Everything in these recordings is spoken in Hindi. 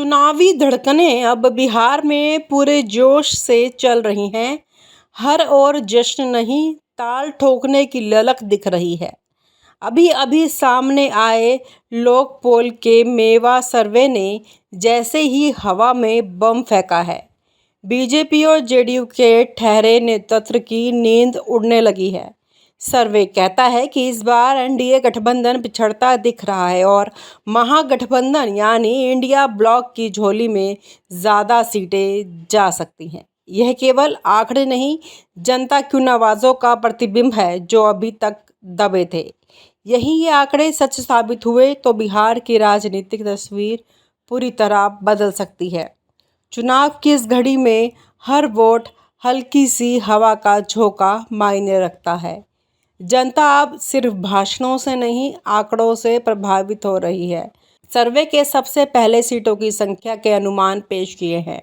चुनावी धड़कनें अब बिहार में पूरे जोश से चल रही हैं। हर ओर जश्न नहीं, ताल ठोकने की ललक दिख रही है। अभी अभी सामने आए लोक पोल के मेवा सर्वे ने जैसे ही हवा में बम फेंका है। बीजेपी और जेडीयू के ठहरे नेतृत्व की नींद उड़ने लगी है। सर्वे कहता है कि इस बार एनडीए गठबंधन पिछड़ता दिख रहा है और महागठबंधन यानी इंडिया ब्लॉक की झोली में ज़्यादा सीटें जा सकती हैं। यह केवल आंकड़े नहीं, जनता की उन आवाज़ों का प्रतिबिंब है जो अभी तक दबे थे। यही ये आंकड़े सच साबित हुए तो बिहार की राजनीतिक तस्वीर पूरी तरह बदल सकती है। चुनाव की इस घड़ी में हर वोट हल्की सी हवा का झोंका मायने रखता है। जनता अब सिर्फ भाषणों से नहीं, आंकड़ों से प्रभावित हो रही है। सर्वे के सबसे पहले सीटों की संख्या के अनुमान पेश किए हैं।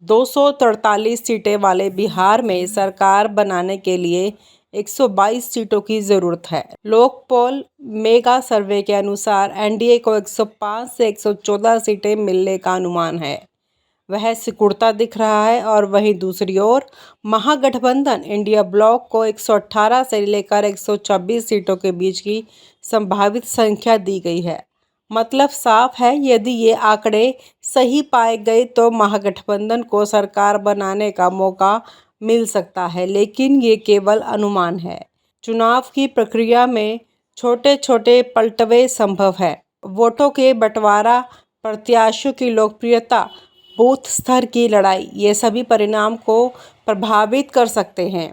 243 सीटें वाले बिहार में सरकार बनाने के लिए 122 सीटों की जरूरत है। लोक पोल मेगा सर्वे के अनुसार एनडीए को 105 से 114 सीटें मिलने का अनुमान है। वह सिकुड़ता दिख रहा है और वहीं दूसरी ओर महागठबंधन इंडिया ब्लॉक को 118 से लेकर 126 सीटों के बीच की संभावित संख्या दी गई है। मतलब साफ है, यदि ये आंकड़े सही पाए गए तो महागठबंधन को सरकार बनाने का मौका मिल सकता है, लेकिन ये केवल अनुमान है। चुनाव की प्रक्रिया में छोटे छोटे पलटवे संभव है। वोटों के बंटवारा, प्रत्याशियों की लोकप्रियता, बूथ स्तर की लड़ाई, ये सभी परिणाम को प्रभावित कर सकते हैं।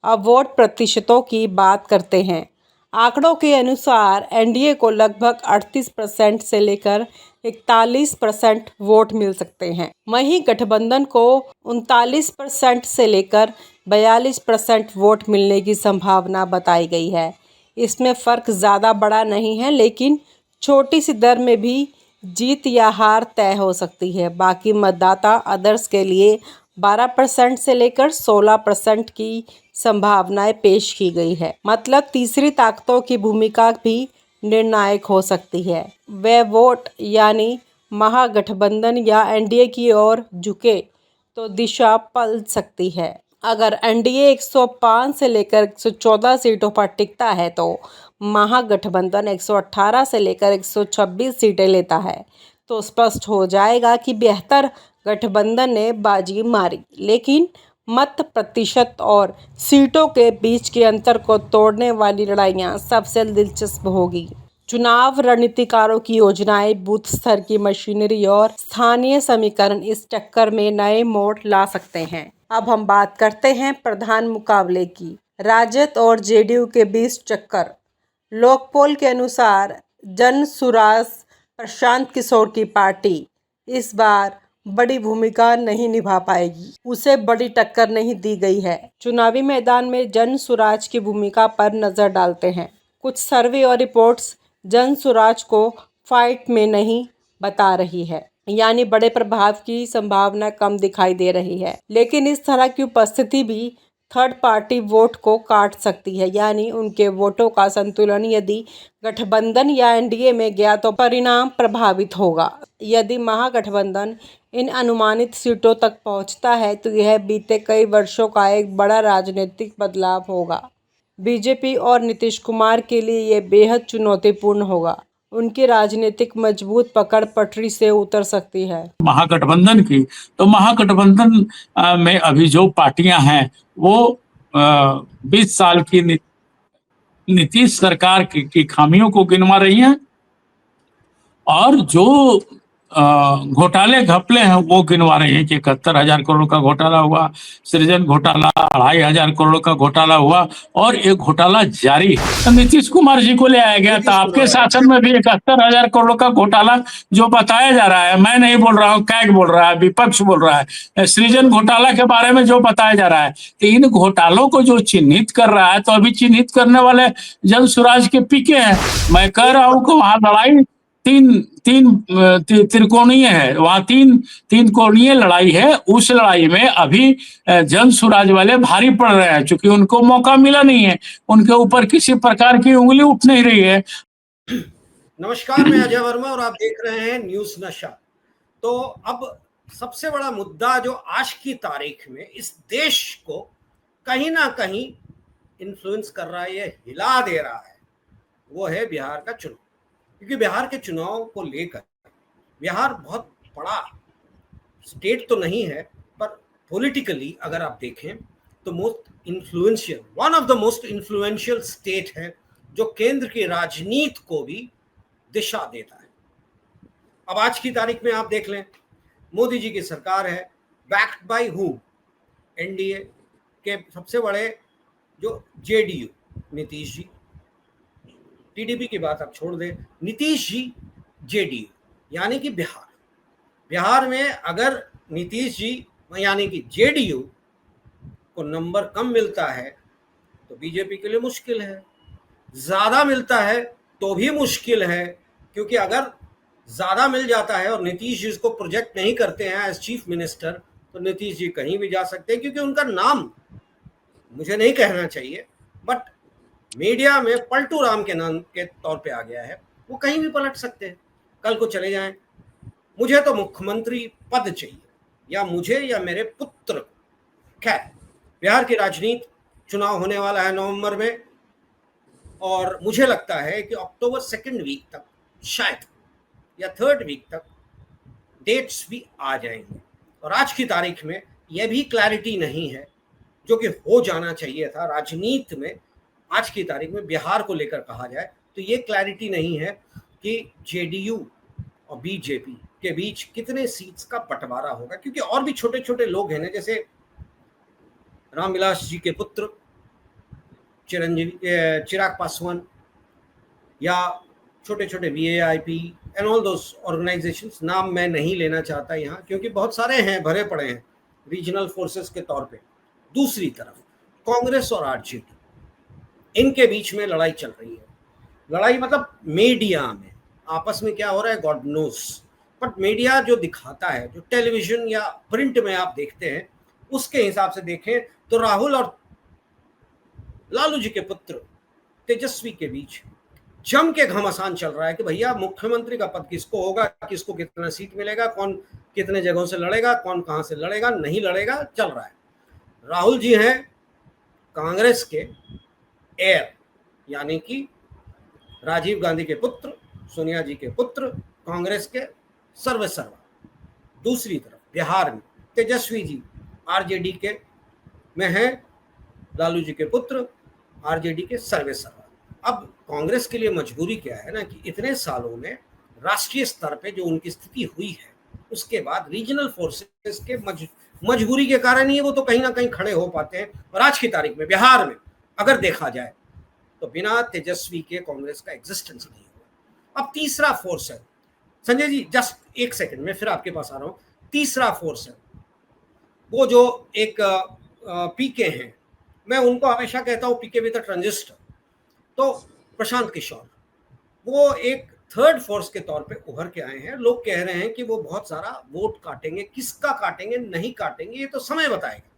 अब वोट प्रतिशतों की बात करते हैं। आंकड़ों के अनुसार एनडीए को लगभग 38% से लेकर 41% वोट मिल सकते हैं। वहीं गठबंधन को 39% से लेकर 42% वोट मिलने की संभावना बताई गई है। इसमें फ़र्क ज़्यादा बड़ा नहीं है, लेकिन छोटी सी दर में भी जीत या हार तय हो सकती है। बाकी मतदाता अदर्स के लिए 12% से लेकर 16% की संभावनाएं पेश की गई है। मतलब तीसरी ताकतों की भूमिका भी निर्णायक हो सकती है। वह वोट यानी महागठबंधन या एनडीए की ओर झुके तो दिशा पलट सकती है। अगर एनडीए 105 से लेकर 114 सीटों पर टिकता है तो महागठबंधन 118 से लेकर 126 सीटें लेता है, तो स्पष्ट हो जाएगा कि बेहतर गठबंधन ने बाजी मारी। लेकिन मत प्रतिशत और सीटों के बीच के अंतर को तोड़ने वाली लड़ाइयाँ सबसे दिलचस्प होगी। चुनाव रणनीतिकारों की योजनाएं, बूथ स्तर की मशीनरी और स्थानीय समीकरण इस टक्कर में नए मोड़ ला सकते हैं। अब हम बात करते हैं प्रधान मुकाबले की। राजद और जेडीयू के बीच टक्कर। लोकपोल के अनुसार जन सुराज प्रशांत किशोर की पार्टी इस बार बड़ी भूमिका नहीं निभा पाएगी। उसे बड़ी टक्कर नहीं दी गई है। चुनावी मैदान में जन सुराज की भूमिका पर नजर डालते हैं। कुछ सर्वे और रिपोर्ट्स जन सुराज को फाइट में नहीं बता रही है, यानी बड़े प्रभाव की संभावना कम दिखाई दे रही है। लेकिन इस तरह की उपस्थिति भी थर्ड पार्टी वोट को काट सकती है, यानी उनके वोटों का संतुलन यदि गठबंधन या एनडीए में गया तो परिणाम प्रभावित होगा। यदि महागठबंधन इन अनुमानित सीटों तक पहुंचता है तो यह बीते कई वर्षों का एक बड़ा राजनीतिक बदलाव होगा। बीजेपी और नीतीश कुमार के लिए ये बेहद चुनौतीपूर्ण होगा। उनकी राजनीतिक मजबूत पकड़ पटरी से उतर सकती है। महागठबंधन की, तो महागठबंधन में अभी जो पार्टियां हैं वो 20 साल की नीतीश सरकार की खामियों को गिनवा रही हैं और जो घोटाले घपले हैं वो गिनवा रहे हैं कि 71,000 करोड़ का घोटाला हुआ, सृजन घोटाला 2,500 करोड़ का घोटाला हुआ और एक घोटाला जारी है। तो नीतीश कुमार जी को ले आया गया था। आपके शासन में भी 71,000 करोड़ का घोटाला जो बताया जा रहा है, मैं नहीं बोल रहा हूँ, कैग बोल रहा है, विपक्ष बोल रहा है, सृजन घोटाला के बारे में जो बताया जा रहा है, तो इन घोटालों को जो चिन्हित कर रहा है, तो अभी चिन्हित करने वाले जन सुराज के पीके हैं। मैं कह रहा हूँ कि वहां लड़ाई त्रिकोणीय है, वहां तीन कोणीय लड़ाई है। उस लड़ाई में अभी जन सुराज वाले भारी पड़ रहे हैं, क्योंकि उनको मौका मिला नहीं है, उनके ऊपर किसी प्रकार की उंगली उठ नहीं रही है। नमस्कार, मैं अजय वर्मा और आप देख रहे हैं न्यूज नशा। तो अब सबसे बड़ा मुद्दा जो आज की तारीख में इस देश को कहीं ना कहीं इन्फ्लुएंस कर रहा है, ये हिला दे रहा है, वो है बिहार का चुनाव। क्योंकि बिहार के चुनाव को लेकर बिहार बहुत बड़ा स्टेट तो नहीं है, पर पॉलिटिकली अगर आप देखें तो one of the most influential state है, जो केंद्र की राजनीति को भी दिशा देता है। अब आज की तारीख में आप देख लें, मोदी जी की सरकार है, बैक्ड बाय हूम? एनडीए के सबसे बड़े जो जेडीयू, नीतीश जी। टीडीपी की बात आप छोड़ दें, नीतीश जी जेडीयू, यानी कि बिहार में अगर नीतीश जी यानी कि जेडीयू को नंबर कम मिलता है तो बीजेपी के लिए मुश्किल है, ज्यादा मिलता है तो भी मुश्किल है। क्योंकि अगर ज्यादा मिल जाता है और नीतीश जी इसको प्रोजेक्ट नहीं करते हैं एज चीफ मिनिस्टर, तो नीतीश जी कहीं भी जा सकते हैं। क्योंकि उनका नाम मुझे नहीं कहना चाहिए, बट मीडिया में पलटू राम के नाम के तौर पे आ गया है, वो कहीं भी पलट सकते हैं, कल को चले जाएं। मुझे तो मुख्यमंत्री पद चाहिए, या मुझे या मेरे पुत्र। खैर, बिहार की राजनीति, चुनाव होने वाला है नवंबर में, और मुझे लगता है कि अक्टूबर 2nd वीक तक, शायद या 3rd वीक तक डेट्स भी आ जाएंगे। और आज की तारीख में यह भी क्लैरिटी नहीं है, जो कि हो जाना चाहिए था राजनीति में। आज की तारीख में बिहार को लेकर कहा जाए तो ये क्लैरिटी नहीं है कि जेडीयू और बीजेपी के बीच कितने सीट्स का बंटवारा होगा। क्योंकि और भी छोटे छोटे लोग हैं ना, जैसे रामविलास जी के पुत्र चिराग पासवान, या छोटे छोटे वीएआईपी एंड ऑल दोस ऑर्गेनाइजेशंस। नाम मैं नहीं लेना चाहता यहाँ, क्योंकि बहुत सारे हैं, भरे पड़े हैं रीजनल फोर्सेस के तौर पे। दूसरी तरफ कांग्रेस और आरजेडी, इनके बीच में लड़ाई चल रही है। लड़ाई मतलब मीडिया में आपस में क्या हो रहा है गॉड नोस, बट मीडिया जो दिखाता है, जो टेलीविजन या प्रिंट में आप देखते हैं, उसके हिसाब से देखें तो राहुल और लालू जी के पुत्र तेजस्वी के बीच जम के घमासान चल रहा है कि भैया मुख्यमंत्री का पद किसको होगा, किसको कितना सीट मिलेगा, कौन कितने जगहों से लड़ेगा, कौन कहां से लड़ेगा, नहीं लड़ेगा, चल रहा है। राहुल जी हैं कांग्रेस के एयर, यानी कि राजीव गांधी के पुत्र, सोनिया जी के पुत्र, कांग्रेस के सर्वेसर्वा। दूसरी तरफ बिहार में तेजस्वी जी आरजेडी के में हैं, लालू जी के पुत्र आरजेडी के सर्वेसर्वा। अब कांग्रेस के लिए मजबूरी क्या है ना, कि इतने सालों में राष्ट्रीय स्तर पे जो उनकी स्थिति हुई है, उसके बाद रीजनल फोर्सेस के मजबूरी के कारण ही वो तो कहीं ना कहीं खड़े हो पाते हैं। और आज की तारीख में बिहार में अगर देखा जाए तो बिना तेजस्वी के कांग्रेस का एग्जिस्टेंस नहीं हुआ। अब तीसरा फोर्स है, संजय जी जस्ट एक सेकंड में फिर आपके पास आ रहा हूं। तीसरा फोर्स है वो जो एक पीके हैं, मैं उनको हमेशा कहता हूं पीके विद अ ट्रांजिस्टर। तो प्रशांत किशोर, वो एक थर्ड फोर्स के तौर पे उभर के आए हैं। लोग कह रहे हैं कि वो बहुत सारा वोट काटेंगे, किसका काटेंगे नहीं काटेंगे ये तो समय बताएगा।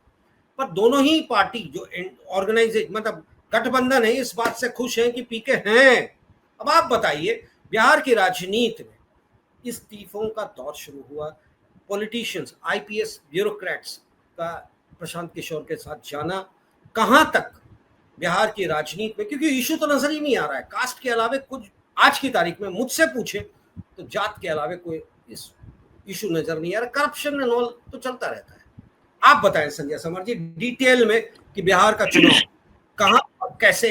पर दोनों ही पार्टी जो ऑर्गेनाइजेशन मतलब गठबंधन है, इस बात से खुश हैं कि पीके हैं। अब आप बताइए, बिहार की राजनीति में इस्तीफों का दौर शुरू हुआ, पॉलिटिशियंस, आईपीएस ब्यूरोक्रेट्स का प्रशांत किशोर के साथ जाना, कहां तक बिहार की राजनीति में, क्योंकि इशू तो नजर ही नहीं आ रहा है कास्ट के अलावे कुछ। आज की तारीख में मुझसे पूछे तो जात के अलावे कोई इस इशू नजर नहीं आ रहा। करप्शन एंड ऑल तो चलता रहता है। आप बताएं संजय समर जी डिटेल में कि बिहार का चुनाव कहां कैसे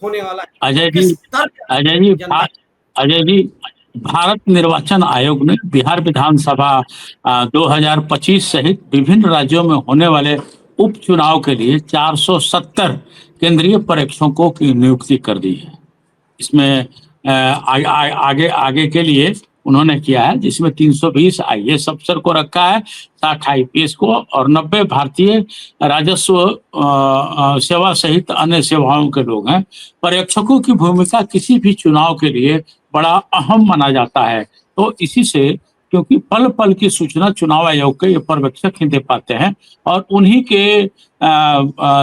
होने वाला है। अजय जी, भारत निर्वाचन आयोग ने बिहार विधानसभा 2025 सहित विभिन्न राज्यों में होने वाले उपचुनाव के लिए 470 केंद्रीय पर्यवेक्षकों की नियुक्ति कर दी है। इसमें आगे के लिए उन्होंने किया है, जिसमें 320 आईएएस अफसर को रखा है, 60 आईपीएस को और 90 भारतीय राजस्व सेवा सहित अन्य सेवाओं के लोग हैं। पर्यवेक्षकों की भूमिका किसी भी चुनाव के लिए बड़ा अहम माना जाता है। तो इसी से क्योंकि पल पल की सूचना चुनाव आयोग के ये पर्यवेक्षक ही दे पाते हैं और उन्हीं के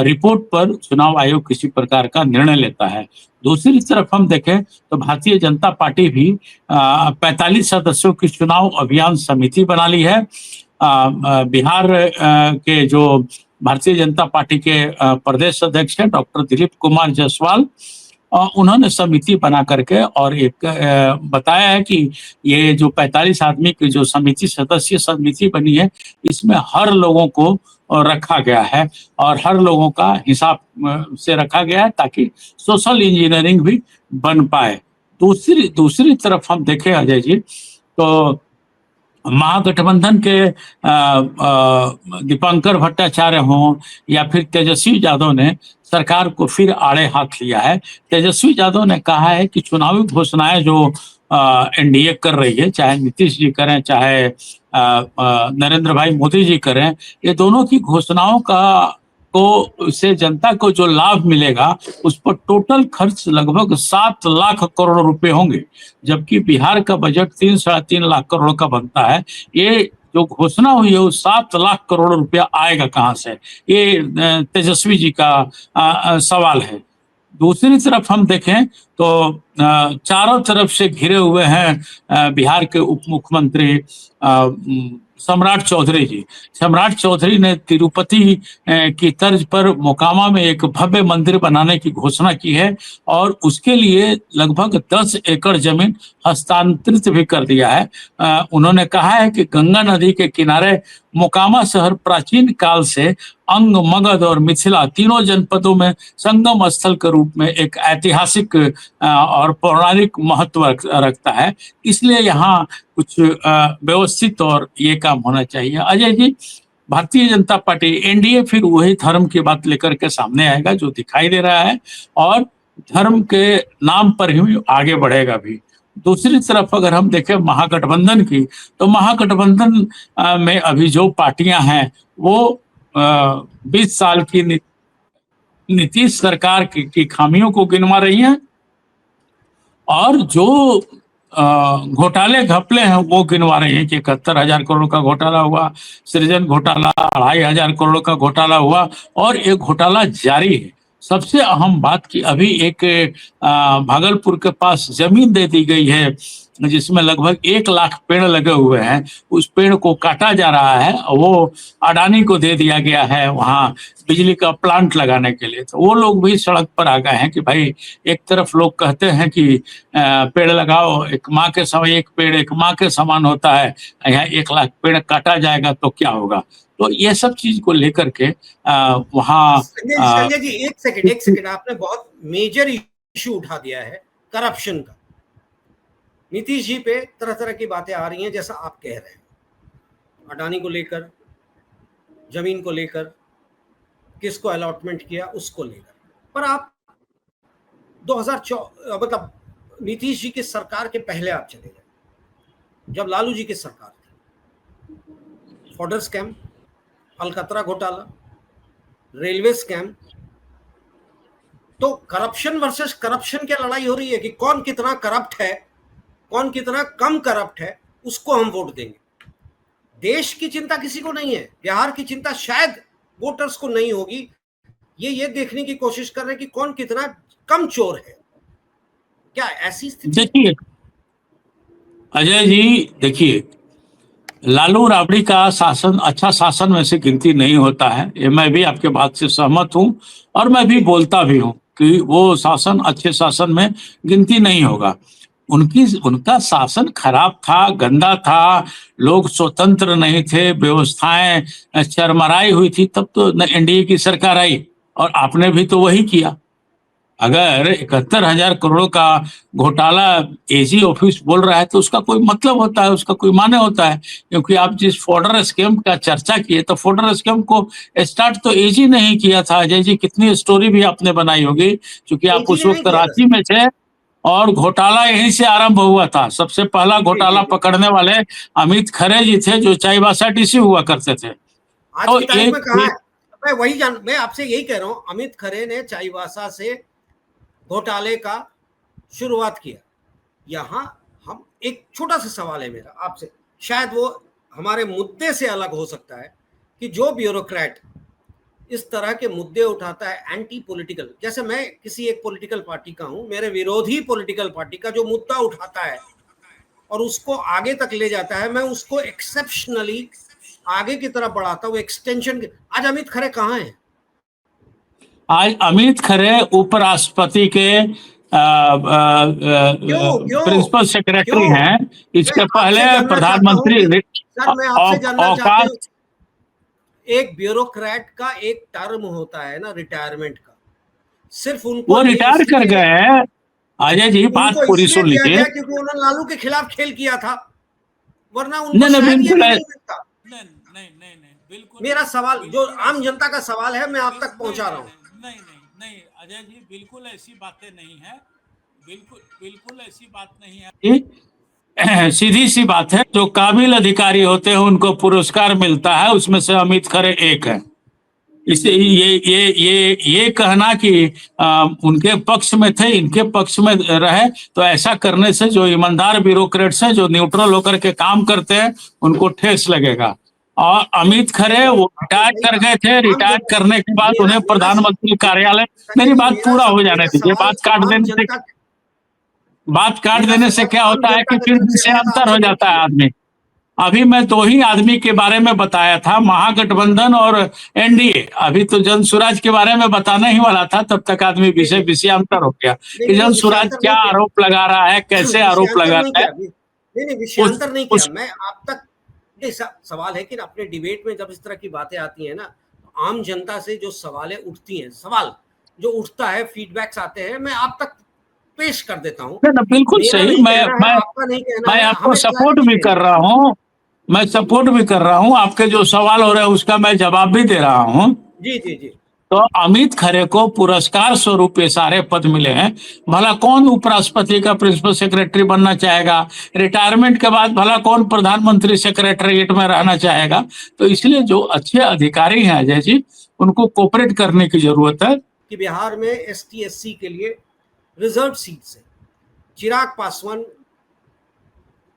रिपोर्ट पर चुनाव आयोग किसी प्रकार का निर्णय लेता है। दूसरी तरफ हम देखें तो भारतीय जनता पार्टी भी 45 सदस्यों की चुनाव अभियान समिति बना ली है। बिहार के जो भारतीय जनता पार्टी के प्रदेश अध्यक्ष हैं डॉक्टर दिलीप कुमार जायसवाल, उन्होंने समिति बना करके और एक बताया है कि ये जो 45 आदमी की जो सदस्य समिति बनी है, इसमें हर लोगों को रखा गया है और हर लोगों का हिसाब से रखा गया है ताकि सोशल इंजीनियरिंग भी बन पाए। दूसरी तरफ हम देखें अजय जी, तो महागठबंधन के दीपंकर भट्टाचार्य हों या फिर तेजस्वी यादव ने सरकार को फिर आड़े हाथ लिया है। तेजस्वी यादव ने कहा है कि चुनावी घोषणाएं जो एनडीए कर रही है, चाहे नीतीश जी करें चाहे नरेंद्र भाई मोदी जी करें, ये दोनों की घोषणाओं को से जनता को जो लाभ मिलेगा उस पर टोटल खर्च लगभग 7 लाख करोड़ रुपए होंगे, जबकि बिहार का बजट 3-3.5 लाख करोड़ का बनता है। ये जो घोषणा हुई है वो 7 लाख करोड़ रुपया आएगा कहाँ से, ये तेजस्वी जी का सवाल है। दूसरी तरफ हम देखें तो चारों तरफ से घिरे हुए हैं बिहार के उप मुख्यमंत्री सम्राट चौधरी जी। सम्राट चौधरी ने तिरुपति की तर्ज पर मोकामा में एक भव्य मंदिर बनाने की घोषणा की है और उसके लिए लगभग 10 एकड़ जमीन हस्तांतरित भी कर दिया है। उन्होंने कहा है कि गंगा नदी के किनारे मोकामा शहर प्राचीन काल से अंग, मगध और मिथिला तीनों जनपदों में संगम स्थल के रूप में एक ऐतिहासिक और पौराणिक महत्व रखता है, इसलिए यहाँ कुछ व्यवस्थित और ये काम होना चाहिए। अजय जी, भारतीय जनता पार्टी एनडीए फिर वही धर्म की बात लेकर के सामने आएगा जो दिखाई दे रहा है और धर्म के नाम पर ही आगे बढ़ेगा भी। दूसरी तरफ अगर हम देखें महागठबंधन की, तो महागठबंधन में अभी जो पार्टियां हैं वो 20 साल की नीतीश सरकार की खामियों को गिनवा रही हैं और जो घोटाले घपले हैं वो गिनवा रहे हैं कि 71,000 करोड़ का घोटाला हुआ, सृजन घोटाला 2,500 करोड़ का घोटाला हुआ और एक घोटाला जारी है। सबसे अहम बात कि अभी एक भागलपुर के पास जमीन दे दी गई है जिसमें लगभग 1 लाख पेड़ लगे हुए हैं, उस पेड़ को काटा जा रहा है, वो अडानी को दे दिया गया है वहाँ बिजली का प्लांट लगाने के लिए। तो वो लोग भी सड़क पर आ गए हैं कि भाई, एक तरफ लोग कहते हैं कि पेड़ लगाओ, एक माँ के समय एक पेड़ एक माँ के समान होता है, यहाँ 1 लाख पेड़ काटा जाएगा तो क्या होगा। तो ये सब चीज को लेकर के वहाँ संजय जी एक सेकंड, आपने बहुत मेजर इशू उठा दिया है करप्शन का। नीतीश जी पे तरह तरह की बातें आ रही हैं, जैसा आप कह रहे हैं, अडानी को लेकर, जमीन को लेकर, किसको अलॉटमेंट किया उसको लेकर। पर आप 2004 मतलब नीतीश जी की सरकार के पहले आप चले गए, जब लालू जी की सरकार थी। फॉर्डर स्कैम, अलकतरा घोटाला, रेलवे स्कैम, तो करप्शन वर्सेस करप्शन की लड़ाई हो रही है कि कौन कितना करप्ट है, कौन कितना कम करप्ट है, उसको हम वोट देंगे। देश की चिंता किसी को नहीं है, बिहार की चिंता शायद वोटर्स को नहीं होगी, ये देखने की कोशिश कर रहे हैं कि कौन कितना कम चोर है। क्या ऐसी स्थिति? देखिए अजय जी, देखिए लालू राबड़ी का शासन अच्छा शासन में से गिनती नहीं होता है, ये मैं भी आपके बात से सहमत हूं और मैं भी बोलता भी हूं कि वो शासन अच्छे शासन में गिनती नहीं होगा। उनका शासन खराब था, गंदा था, लोग स्वतंत्र नहीं थे, व्यवस्थाएं चरमराई हुई थी, तब तो एनडीए की सरकार आई और आपने भी तो वही किया। अगर 71,000 करोड़ का घोटाला एजी ऑफिस बोल रहा है तो उसका कोई मतलब होता है, उसका कोई माने होता है, क्योंकि आप जिस फॉर्डर स्कैम का चर्चा किए तो फॉर्डर स्कैम को स्टार्ट तो एजी नहीं किया था। अजय जी, कितनी स्टोरी भी आपने बनाई होगी, क्योंकि आप उस वक्त रांची में थे और घोटाला यहीं से आरंभ हुआ था। सबसे पहला घोटाला पकड़ने वाले अमित खरे जी थे, जो चाईबासा डीसी हुआ करते थे। आज की तारीख में कहाँ है? मैं आपसे यही कह रहा हूँ, अमित खरे ने चाईबासा से घोटाले का शुरुआत किया। यहाँ हम एक छोटा सा सवाल है मेरा आपसे, शायद वो हमारे मुद्दे से अलग हो सकता है कि जो ब्यूरोक्रेट इस तरह के मुद्दे उठाता है एंटी पॉलिटिकल, जैसे मैं किसी एक पॉलिटिकल पार्टी का हूं, मेरे विरोधी पॉलिटिकल पार्टी का जो मुद्दा उठाता है और उसको आगे तक ले जाता है, मैं उसको एक्सेप्शनली आगे की तरफ बढ़ाता हूं, एक्सटेंशन। आज अमित खरे कहाँ हैं? आज अमित खरे उपराष्ट्रपति के क्यों क्यों प्रिंसिपल सेक्रेटरी क्यों? हैं। इसके मैं पहले आपसे जानना चाहता हूं प्रधानमंत्री कि सर, मैं आपसे जानना चाहता हूं, औकात। एक ब्यूरोक्रेट का एक टर्म होता है ना रिटायरमेंट का, सिर्फ उनको वो ये रिटायर कर इसलिए गए हैं। अजय जी बात उनको पूरी इसलिए सुन दिया लीजिए। गया क्योंकि उन्होंने लालू के खिलाफ खेल किया था, वरना उनको नहीं नहीं शायद ये बिल्कुल भी है। नहीं मिलता। नहीं नहीं नहीं नहीं बिल्कुल मेरा सवाल जो बिल्कुल आम ऐसी जनता का सवाल है, मैं आप तक नहीं पहुंचा नहीं रहा हूं। नहीं नहीं नहीं अजय जी बिल्कुल ऐसी बातें नहीं है। बिल्कुल बिल्कुल ऐसी बात नहीं है। सीधी सी बात है, जो काबिल अधिकारी होते हैं उनको पुरस्कार मिलता है, उसमें से अमित खरे एक है। इसे ये कहना कि उनके पक्ष में थे, इनके पक्ष में रहे, तो ऐसा करने से जो ईमानदार ब्यूरोक्रेट्स हैं, जो न्यूट्रल होकर के काम करते हैं, उनको ठेस लगेगा। और अमित खरे वो आपने रिटायर सही कर कहा। गए थे, आम रिटायर जनता, करने के बाद मेरा उन्हें मेरा प्रधानमंत्री कार्यालय। संजय मेरी जी, बात पूरा हो जाने मेरा दीजिए। सवाल बात काट आम देने से, जनता, बात काट मेरा देने से सवाल क्या आम होता है जनता कि के फिर दिल से से है, तो अंतर हो आपसे जाता है पूछिए। आदमी। अभी मैं दो ही आदमी के बारे में बताया था, महागठबंधन और एनडीए। अभी तो जन स्वराज के बारे में बताना ही वाला था, तब तक आदमी जी जी, विषयांतर हो गया कि नहीं नहीं, जन स्वराज विषयांतर क्या नहीं किया। आरोप लगा रहा है, कैसे आरोप विषयांतर लगा नहीं रहा है। किया, नहीं नहीं, उस विषयांतर नहीं किया। उस मैं आप तक नहीं, सवाल है कि ना अपने डिबेट में जब इस तरह की बातें आती है ना, तो आम जनता से जो सवालें उठती हैं, सवाल जो उठता है, फीडबैक्स आते हैं, मैं आप तक पेश कर देता हूँ। ना बिल्कुल मेरा सही। नहीं मैं कहना है, मैं आपका नहीं कहना मैं है, आपको हमें सपोर्ट क्लैरिटी भी देनी कर है। रहा हूँ। मैं सपोर्ट भी कर रहा हूँ, आपके जो सवाल हो रहे हैं उसका मैं जवाब भी दे रहा हूँ। जी जी जी। तो अमित खरे को पुरस्कार स्वरूप ये सारे पद मिले हैं। भला कौन उपराष्ट्रपति का प्रिंसिपल सेक्रेटरी बनना चाहेगा? रिटायरमेंट के बाद भला कौन प्रधानमंत्री सेक्रेटरीट में रहना चाहेगा? तो इसलिए जो अच्छे अधिकारी हैं अजय जी, उनको कोऑपरेट करने की जरूरत है। कि बिहार में एसटी एससी के लिए रिजर्व सीट्स है। चिराग पासवान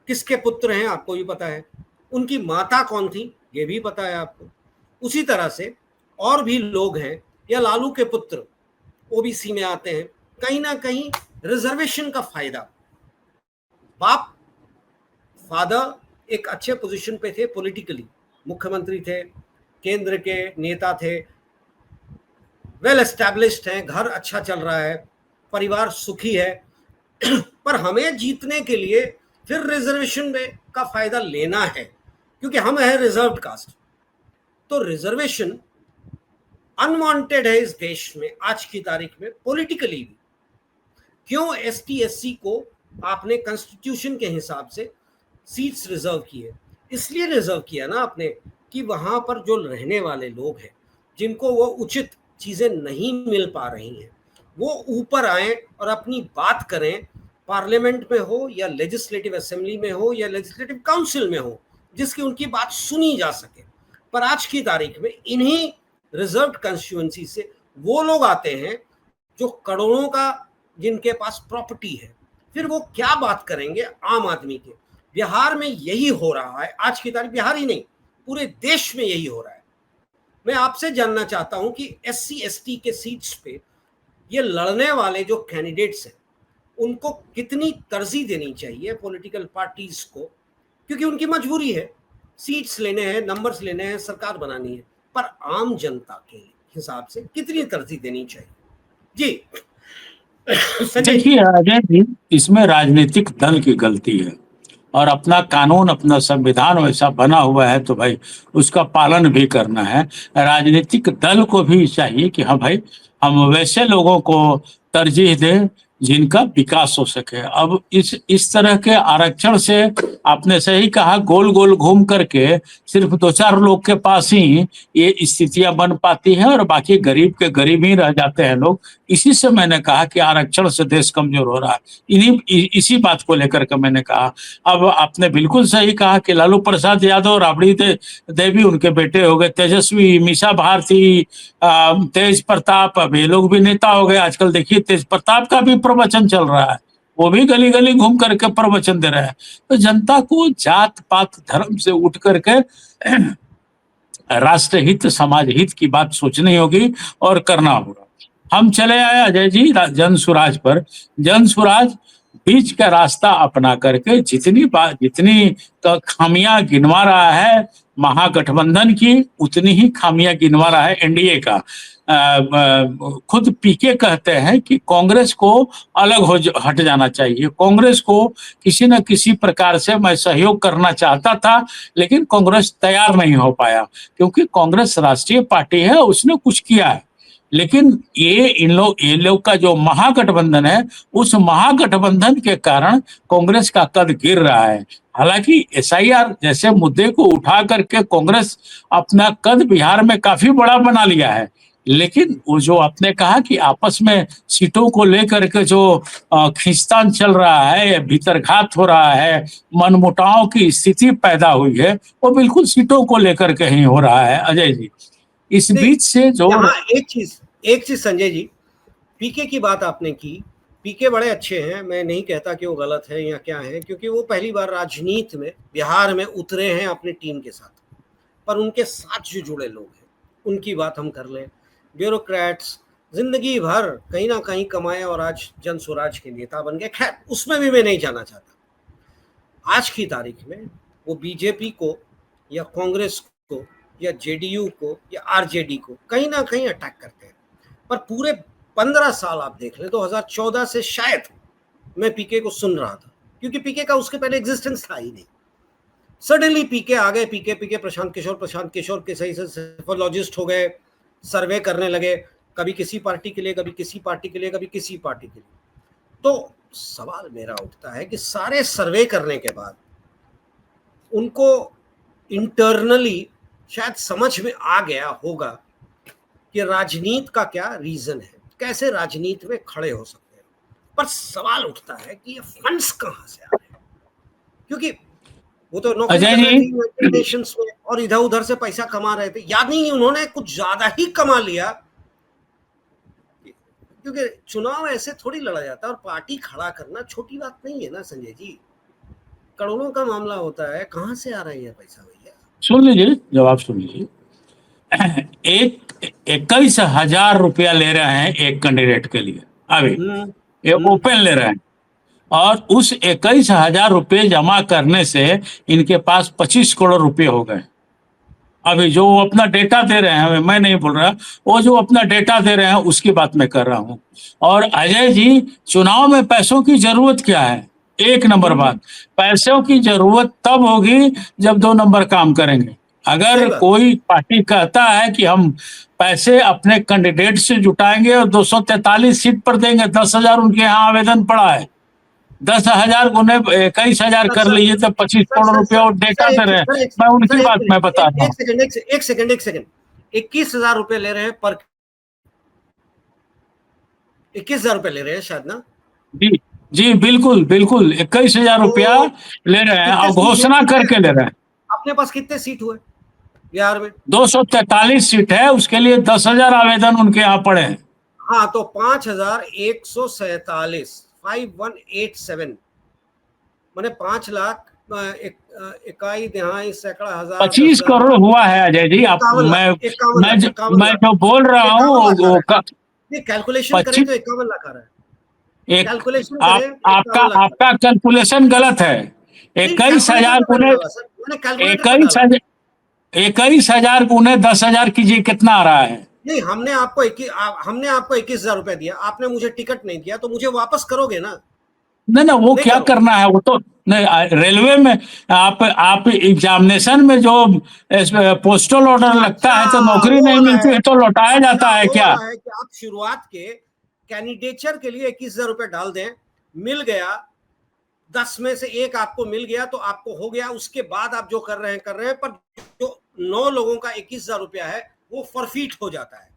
किसके पुत्र हैं आपको भी पता है, उनकी माता कौन थी ये भी पता है आपको। उसी तरह से और भी लोग हैं, या लालू के पुत्र ओबीसी में आते हैं। कहीं ना कहीं रिजर्वेशन का फायदा, बाप फादर एक अच्छे पोजीशन पे थे पॉलिटिकली, मुख्यमंत्री थे, केंद्र के नेता थे, वेल एस्टैब्लिश्ड हैं, घर अच्छा चल रहा है, परिवार सुखी है। पर हमें जीतने के लिए फिर रिजर्वेशन में का फायदा लेना है, क्योंकि हम है रिजर्व्ड कास्ट। तो रिजर्वेशन अनवांटेड है इस देश में आज की तारीख में, पॉलिटिकली भी। क्यों एसटी एससी को आपने कॉन्स्टिट्यूशन के हिसाब से सीट्स रिजर्व की है? इसलिए रिजर्व किया ना आपने कि वहां पर जो रहने वाले लोग हैं, जिनको वो उचित चीजें नहीं मिल पा रही हैं, वो ऊपर आए और अपनी बात करें, पार्लियामेंट में हो या लेजिस्लेटिव असेंबली में हो या लेजिस्लेटिव काउंसिल में हो, जिसकी उनकी बात सुनी जा सके। पर आज की तारीख में इन्हीं रिजर्व्ड कंस्टिट्यूएंसी से वो लोग आते हैं जो करोड़ों का जिनके पास प्रॉपर्टी है, फिर वो क्या बात करेंगे आम आदमी के? बिहार में यही हो रहा है आज की तारीख, बिहार ही नहीं पूरे देश में यही हो रहा है। मैं आपसे जानना चाहता हूं कि एससी एसटी के सीट्स पे ये लड़ने वाले जो कैंडिडेट्स हैं, उनको कितनी तरजीह देनी चाहिए पॉलिटिकल पार्टीज को, क्योंकि उनकी मजबूरी है, सीट्स लेने हैं, नंबर्स लेने हैं, सरकार बनानी है। पर आम जनता के हिसाब से कितनी तरजीह देनी चाहिए? जी संजय जी। देखिए अजय जी, इसमें राजनीतिक दल की गलती है, और अपना कानून, अपना संविधान वैसा बना हुआ है तो भाई उसका पालन भी करना है। राजनीतिक दल को भी चाहिए कि हाँ भाई, हम वैसे लोगों को तरजीह दें जिनका विकास हो सके। अब इस तरह के आरक्षण से, आपने सही कहा, गोल गोल घूम करके सिर्फ दो चार लोग के पास ही ये स्थितियां बन पाती हैं और बाकी गरीब के गरीब ही रह जाते हैं लोग। इसी से मैंने कहा कि आरक्षण से देश कमजोर हो रहा है। इसी बात को लेकर के मैंने कहा। अब आपने बिल्कुल सही कहा कि लालू प्रसाद यादव, राबड़ी देवी उनके बेटे हो गए, तेजस्वी, मीसा भारती, तेज प्रताप, अब ये लोग भी नेता हो गए। आजकल देखिए तेज प्रताप का भी प्रवचन चल रहा है। वो भी गली गली घूम करके प्रवचन दे रहे हैं। तो जनता को जात पात धर्म से उठ करके राष्ट्र हित समाज हित की बात सोचनी होगी और करना होगा। हम चले आए अजय जी जन सुराज पर। जन सुराज बीच का रास्ता अपना करके जितनी खामियां गिनवा रहा है महागठबंधन की, उतनी ही खामियां गिनवा रहा है एनडीए का। खुद पीके कहते हैं कि कांग्रेस को अलग हट जाना चाहिए। कांग्रेस को किसी न किसी प्रकार से मैं सहयोग करना चाहता था, लेकिन कांग्रेस तैयार नहीं हो पाया, क्योंकि कांग्रेस राष्ट्रीय पार्टी है, उसने कुछ किया है। लेकिन ये लोग का जो महागठबंधन है, उस महागठबंधन के कारण कांग्रेस का कद गिर रहा है। हालांकि एसआईआर जैसे मुद्दे को उठा करके कांग्रेस अपना कद बिहार में काफी बड़ा बना लिया है, लेकिन वो जो आपने कहा कि आपस में सीटों को लेकर के जो खींचतान चल रहा है, भीतरघात हो रहा है, मनमुटाव की स्थिति पैदा हुई है, वो बिल्कुल सीटों को लेकर के ही हो रहा है अजय जी। इस बीच से जो एक चीज संजय जी, पीके की बात आपने की। पीके बड़े अच्छे हैं, मैं नहीं कहता कि वो गलत है या क्या है, क्योंकि वो पहली बार राजनीति में बिहार में उतरे हैं अपनी टीम के साथ। पर उनके साथ जो जुड़े लोग हैं उनकी बात हम कर लें। ब्यूरोक्रेट्स जिंदगी भर कहीं ना कहीं कमाए और आज जन स्वराज के नेता बन गए। खैर, उसमें भी मैं नहीं जाना चाहता। आज की तारीख में वो बीजेपी को या कांग्रेस को या जेडीयू को या आरजेडी को कहीं ना कहीं अटैक करते हैं। पर पूरे 15 साल आप देख लें, 2014 से शायद मैं पीके को सुन रहा था, क्योंकि पीके का उसके पहले एग्जिस्टेंस था ही नहीं। सडनली पीके आ गए, पीके प्रशांत किशोर के सही से सेफोलॉजिस्ट हो गए, सर्वे करने लगे, कभी किसी पार्टी के लिए, कभी किसी पार्टी के लिए, कभी किसी पार्टी के लिए। तो सवाल मेरा उठता है कि सारे सर्वे करने के बाद उनको इंटरनली शायद समझ में आ गया होगा कि राजनीति का क्या रीजन है, कैसे राजनीति में खड़े हो सकते हैं। पर सवाल उठता है कि ये फंड्स कहां से आ रहे हैं, क्योंकि वो तो नौकरी कर रहे थे नेशंस में और इधर उधर से पैसा कमा रहे थे। याद नहीं, उन्होंने कुछ ज्यादा ही कमा लिया, क्योंकि चुनाव ऐसे थोड़ी लड़ा जाता है और पार्टी खड़ा करना छोटी बात नहीं है ना संजय जी। करोड़ों का मामला होता है, कहां से आ रहा है ये पैसा भैया? सुन लीजिए, जवाब सुन लीजिए। 21,000 रुपया ले रहे हैं एक कैंडिडेट के लिए, अभी ये ओपन ले रहे हैं, और उस 21,000 रुपये जमा करने से इनके पास 25 करोड़ रुपए हो गए। अभी जो वो अपना डेटा दे रहे हैं, मैं नहीं बोल रहा, वो जो अपना डेटा दे रहे हैं उसकी बात मैं कर रहा हूं। और अजय जी, चुनाव में पैसों की जरूरत क्या है? एक नंबर बात, पैसों की जरूरत तब होगी जब 2 नंबर काम करेंगे। अगर कोई पार्टी कहता है कि हम पैसे अपने कैंडिडेट से जुटाएंगे और 243 सीट पर देंगे, 10,000 उनके यहाँ आवेदन पड़ा है, 10,000 गुने 21,000 कर लीजिए तो 25 करोड़ रुपया और डेटा दे रहे हैं। मैं उनकी बात मैं बता रहा हूँ। एक सेकंड 21,000 रुपए ले रहे हैं पर 21,000 रुपए ले रहे हैं शायद ना? जी बिल्कुल 21,000 रुपया ले रहे हैं और घोषणा करके ले रहे हैं। अपने पास कितने सीट हुए बिहार में? 243 सीट है, उसके लिए 10,000 आवेदन उनके यहाँ पड़े हैं। हाँ, तो 5,147 5187 मैंने 5 लाख 25 करोड़ हुआ है अजय जी। आप मैं जो बोल रहा हूँ कैलकुलेशन करें तो 51 लाख आ रहा है। कैलकुलेशन आपका कैलकुलेशन गलत है। 21,000 गुने 21,000 गुने 10,000 कीजिए, कितना आ रहा है? नहीं, हमने आपको 21,000 रुपए दिया, आपने मुझे टिकट नहीं दिया, तो मुझे वापस करोगे ना? नहीं, वो क्या करना है, वो तो नहीं। रेलवे में आप एग्जामिनेशन में जो पोस्टल ऑर्डर लगता है तो नौकरी नहीं मिलती है तो लौटाया जाता है क्या? कि आप शुरुआत के कैंडिडेचर के लिए 21,000 रुपए डाल दें, मिल गया, 10 में से 1 आपको मिल गया तो आपको हो गया। उसके बाद आप जो कर रहे हैं, पर जो 9 लोगों का 21,000 रुपया है वो फॉरफीट हो जाता है।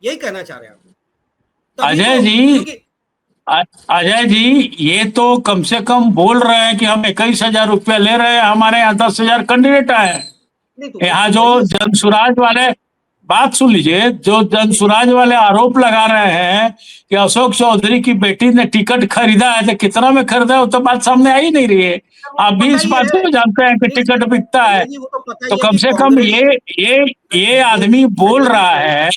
यही कहना चाह रहे हैं आप? अजय जी, ये तो कम से कम बोल रहे हैं कि हम 21,000 रुपया ले रहे हैं, हमारे यहाँ 10,000 कैंडिडेट आए। यहाँ जो जनसुराज वाले बात सुन लीजिए, जो जनसुराज वाले आरोप लगा रहे हैं कि अशोक चौधरी की बेटी ने टिकट खरीदा है, तो कितना में खरीदा है वो तो बात सामने आ ही नहीं रही है। आप भी पता इस ही बात है। को जानते हैं कि एक टिकट सेकंड, बिकता है। संजय जी वो तो पता तो ही है कम कि से कम कांग्रेस, ये आदमी बोल रहा है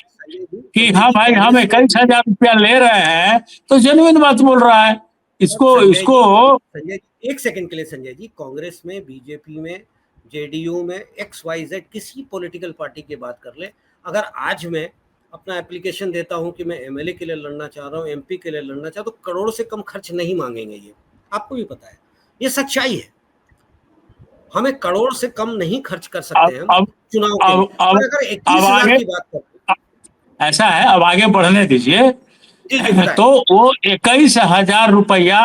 कि हाँ भाई हम कांग्रेस में 21,000 रुपया ले रहे हैं, तो जेन्युइन बात बोल रहा है। इसको संजय इसको जी, संजय जी एक सेकंड के लिए, संजय जी कांग्रेस में, बीजेपी में, जेडीयू में, XYZ किसी पॉलिटिकल पार्टी की बात कर ले, अगर आज मैं अपना एप्लीकेशन देता हूं कि मैं एमएलए के लिए लड़ना चाह रहा हूं, एमपी के लिए लड़ना चाह, तो करोड़ से कम खर्च नहीं मांगेंगे। ये आपको भी पता है, ये सच्चाई है। हमें करोड़ से कम नहीं खर्च कर सकते अब हैं हम अब चुनाव के लिए। अब अब और अगर अब 21,000 आगे की बात करें, ऐसा है, अब आगे बढ़ने दीजिए। जी जी बताएं। तो वो 21,000 रुपया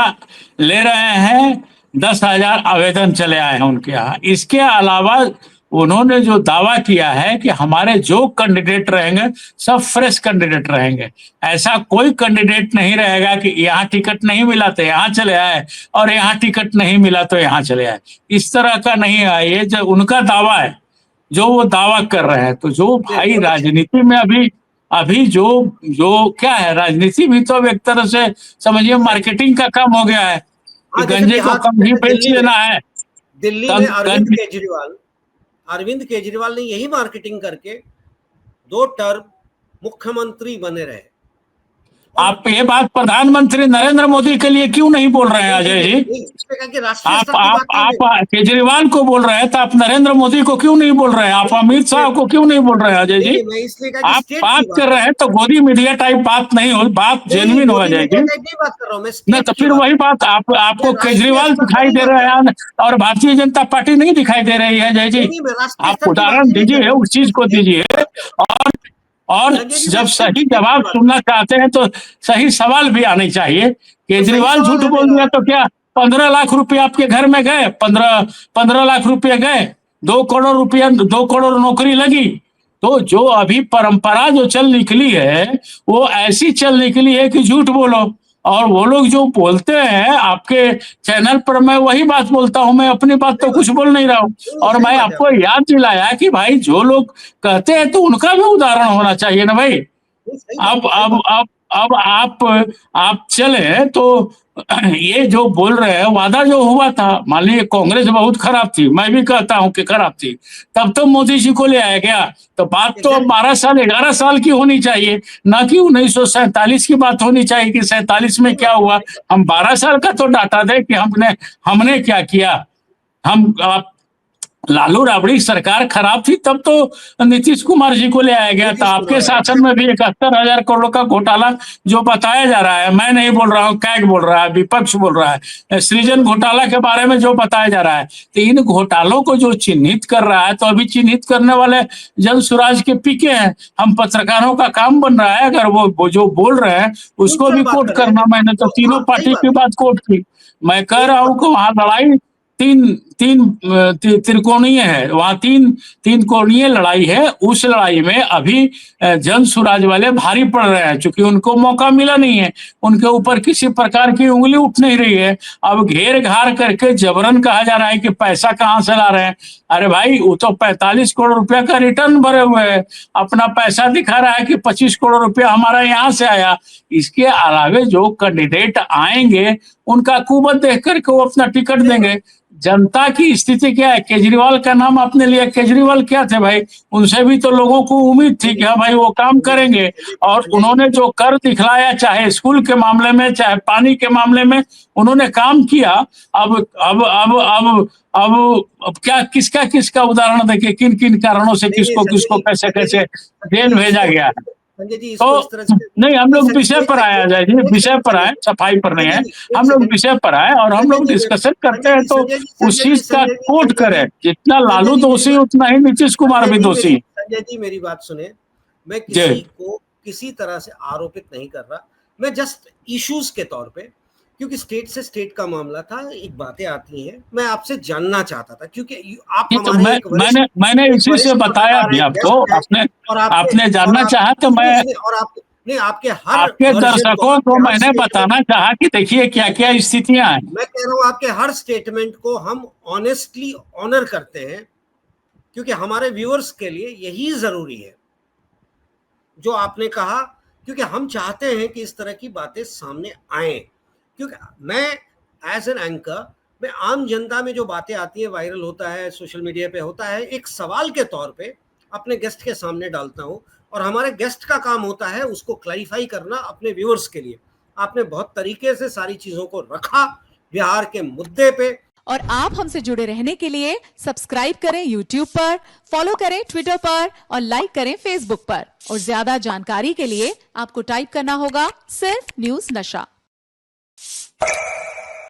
ले रहे हैं, 10,000 आवेदन चले आए हैं उनके यहाँ। इसके अलावा उन्होंने जो दावा किया है कि हमारे जो कैंडिडेट रहेंगे सब फ्रेश कैंडिडेट रहेंगे, ऐसा कोई कैंडिडेट नहीं रहेगा कि यहाँ टिकट नहीं मिला तो यहाँ चले आए और यहाँ टिकट नहीं मिला तो यहाँ चले आए। इस तरह का नहीं है, ये जो उनका दावा है, जो वो दावा कर रहे हैं। तो जो भाई बहुत अच्छा। राजनीति में अभी अभी जो जो क्या है, राजनीति भी तो अब एक तरह से समझिए मार्केटिंग का काम हो गया है कि हाँ जैसे गंजे को बिहार, कम ही जैसे बेच लेना है। दिल्ली में गंज अरविंद केजरीवाल ने यही मार्केटिंग करके 2 टर्म मुख्यमंत्री बने रहे। और आप ये बात प्रधानमंत्री नरेंद्र मोदी के लिए क्यों नहीं बोल रहे हैं नहीं, अजय नहीं, जी? नहीं, इसमें कहा कि राष्ट्रीय आप स्तर की आप बात नहीं आप है। केजरीवाल को बोल रहे हैं, तो आप नरेंद्र मोदी को क्यों नहीं बोल रहे हैं? आप अमित शाह को क्यों नहीं बोल रहे हैं अजय नहीं, जी? नहीं, मैं इसलिए कहा कि आप स्टेट की बात बात कर कर रहे रहा हैं हूँ। तो गोदी मीडिया टाइप बात नहीं हो, बात नहीं, जेन्युइन हो मोदी मीडिया जाएगी। टाइप नहीं बात कर रहा हूँ, मैं नहीं स्टेट तो की फिर बात वही कर रहा बात, हूँ। आपको मैं राष्ट्रीय केजरीवाल स्तर पर दिखाई नहीं दे बात रहे कर रहा हूँ। हैं और भारतीय जनता पार्टी नहीं दिखाई दे रही है अजय जी। नहीं, मैं राष्ट्रीय आप स्तर की बात उदाहरण ही नहीं कर दीजिए रहा हूँ, उस चीज को स्टेट दीजिए। की बात कर रहा और हूँ। और संजय जी मैं जब सिर्फ सही स्टेट की जवाब बात कर सुनना चाहते हैं तो सही सवाल भी आने चाहिए। रहा हूँ। तो सही केजरीवाल सवाल झूठ है बोल मेरा। दिया तो क्या 15 लाख रुपए आपके घर में गए? 15 लाख रुपए गए, 2 करोड़ रुपया, 2 करोड़ नौकरी लगी। तो जो अभी परंपरा जो चल निकली है वो ऐसी चल निकली है कि झूठ बोलो। और वो लोग जो बोलते हैं आपके चैनल पर, मैं वही बात बोलता हूं, मैं अपनी बात सही तो बात कुछ बोल नहीं रहा हूं। है। नहीं, और सही मैं बात है आपको आपकी। याद दिलाया कि भाई जो लोग कहते हैं तो उनका भी उदाहरण होना चाहिए ना भाई। नहीं, सही बात, अब सही अब बात। अब अब आप चले तो ये जो बोल रहे हैं वादा जो हुआ था, मान लीजिए कांग्रेस बहुत खराब थी, मैं भी कहता हूं कि खराब थी, तब तो मोदी जी को ले आया गया। तो बात तो अब एग्जैक्टली। 12 साल 11 साल की होनी चाहिए, ना कि 1947 की बात होनी चाहिए कि 47 में सही क्या बात है, हुआ। सही बात। हम 12 साल का तो डाटा दें कि हमने हमने क्या किया। हम आप लालू राबड़ी सरकार खराब थी तब तो नीतीश कुमार जी को ले आया गया था। नीतीश आपके कुमार है, शासन में भी 71,000 करोड़ का घोटाला जो बताया जा रहा है, मैं नहीं बोल रहा हूँ, कैग बोल रहा है, विपक्ष बोल रहा है, सही सृजन बात। घोटाला के बारे में जो बताया जा रहा है, तो इन घोटालों को जो चिन्हित कर रहा है, तो अभी चिन्हित करने वाले जन सुराज के पीके हैं। हम पत्रकारों का काम बन रहा है, अगर वो जो बोल रहे हैं उसको न्यूट्रल भी बात कोट करें। करना। मैंने तो तो तीनों हाँ सही पार्टी की बात बात कोट की। मैं कह है। रहा एक हूँ बात, कि वहां लड़ाई तीन तीन त्रिकोणीय है, वहां तीन कोणीय लड़ाई है। उस लड़ाई में अभी जन सुराज वाले भारी पड़ रहे हैं, क्योंकि उनको मौका मिला नहीं है, उनके ऊपर किसी प्रकार की उंगली उठ नहीं रही है। अब घेर घार करके जबरन कहा जा रहा है कि पैसा कहाँ से ला रहे हैं। अरे भाई वो तो 45 करोड़ रुपया का रिटर्न भरे हुए है, अपना पैसा दिखा रहा है कि 25 करोड़ रुपया हमारा यहाँ से आया। इसके अलावे जो कैंडिडेट आएंगे उनका कुवत देख करके वो अपना टिकट सही बात। देंगे। जनता की स्थिति क्या है? केजरीवाल का नाम आपने लिया, केजरीवाल क्या थे भाई? उनसे भी तो लोगों को उम्मीद थी नहीं, कि नहीं, हाँ भाई वो काम संजय जी, करेंगे। संजय और संजय जी, उन्होंने जो कर दिखलाया, चाहे स्कूल के मामले में चाहे पानी के मामले में, उन्होंने काम किया। अब क्या किसका किसका उदाहरण देखिए, किन किन कारणों से नहीं, नहीं, किसको किसको कैसे कैसे संजय जेल जी भेजा गया है। संजय जी तो इसको इस तरह से नहीं, हम नहीं, लोग विषय पर आए अजय जी, विषय पर आए, सफाई पर नहीं संजय है। जी एक हम लोग सेकंड। विषय पर आए और हम संजय लोग जी डिस्कशन करते संजय हैं, जी तो संजय जी उस संजय जी चीज का संजय जी कोट संजय करें। जी जितना संजय लालू जी मेरी दोषी बात, उतना ही नीतीश कुमार भी दोषी। संजय जी मेरी बात सुने। मैं जी किसी को किसी तरह से आरोपित नहीं कर रहा, मैं जस्ट इश्यूज के तौर पे, क्योंकि स्टेट से स्टेट का मामला था, एक बातें आती हैं, मैं आपसे जानना चाहता था, क्योंकि आप ये तो हमारे एक वरिष्ठ मैंने इसी से बताया पत्रकार भी हैं, आपको। गेस्ट हैं। आपने और आपके आपने और जानना आप चाहा तो सुनिए मैं सुनिए और आप नहीं, आपके हर आपके वर्जन को, दर्शकों को आपके हर मैंने स्टेटमेंट, बताना चाहा कि देखिए क्या क्या स्थितियां हैं। मैं कह रहा हूं आपके हर स्टेटमेंट को हम ऑनेस्टली ऑनर करते हैं, क्योंकि हमारे व्यूअर्स के लिए यही जरूरी है। जो आपने कहा, क्योंकि हम चाहते हैं कि इस तरह की बातें सामने आए। क्योंकि मैं एज एन एंकर, मैं आम जनता में जो बातें आती है, वायरल होता है, सोशल मीडिया पे होता है, एक सवाल के तौर पे अपने गेस्ट के सामने डालता हूँ, और हमारे गेस्ट का काम होता है उसको क्लैरिफाई करना अपने व्यूअर्स के लिए। आपने बहुत तरीके से सारी चीजों को रखा बिहार के मुद्दे पे। और आप हमसे जुड़े रहने के लिए सब्सक्राइब करें YouTube पर, फॉलो करें Twitter पर और लाइक करें Facebook पर। और ज्यादा जानकारी के लिए आपको टाइप करना होगा सिर्फ न्यूज नशा।